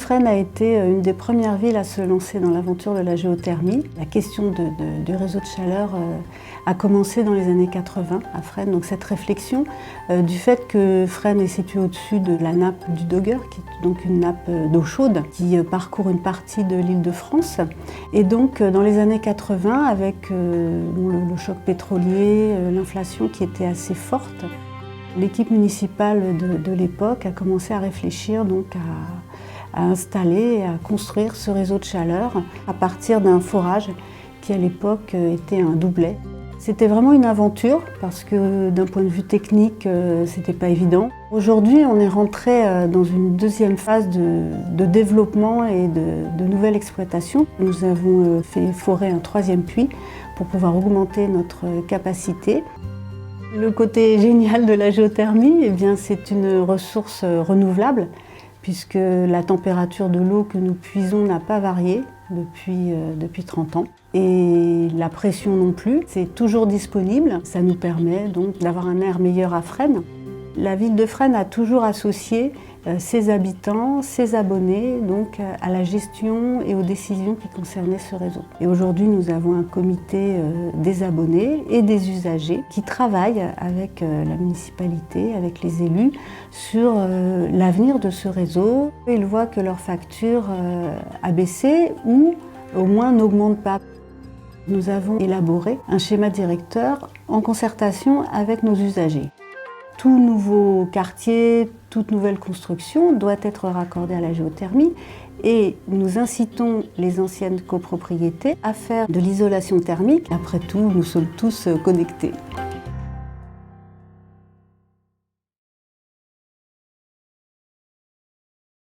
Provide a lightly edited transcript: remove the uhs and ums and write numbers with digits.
Fresnes a été une des premières villes à se lancer dans l'aventure de la géothermie. La question du réseau de chaleur a commencé dans les années 80 à Fresnes. Donc cette réflexion du fait que Fresnes est située au-dessus de la nappe du Dogger, qui est donc une nappe d'eau chaude qui parcourt une partie de l'Île-de-France. Et donc dans les années 80, avec le choc pétrolier, l'inflation qui était assez forte, l'équipe municipale de l'époque a commencé à réfléchir donc à installer et à construire ce réseau de chaleur à partir d'un forage qui à l'époque était un doublet. C'était vraiment une aventure parce que d'un point de vue technique, c'était pas évident. Aujourd'hui, on est rentré dans une deuxième phase de développement et de nouvelle exploitation. Nous avons fait forer un troisième puits pour pouvoir augmenter notre capacité. Le côté génial de la géothermie, eh bien, c'est une ressource renouvelable puisque la température de l'eau que nous puisons n'a pas varié depuis 30 ans. Et la pression non plus, c'est toujours disponible. Ça nous permet donc d'avoir un air meilleur à Fresnes. La ville de Fresnes a toujours associé ses habitants, ses abonnés donc à la gestion et aux décisions qui concernaient ce réseau. Et aujourd'hui, nous avons un comité des abonnés et des usagers qui travaillent avec la municipalité, avec les élus, sur l'avenir de ce réseau. Ils voient que leur facture a baissé ou au moins n'augmente pas. Nous avons élaboré un schéma directeur en concertation avec nos usagers. Tout nouveau quartier, toute nouvelle construction doit être raccordé à la géothermie et nous incitons les anciennes copropriétés à faire de l'isolation thermique. Après tout, nous sommes tous connectés.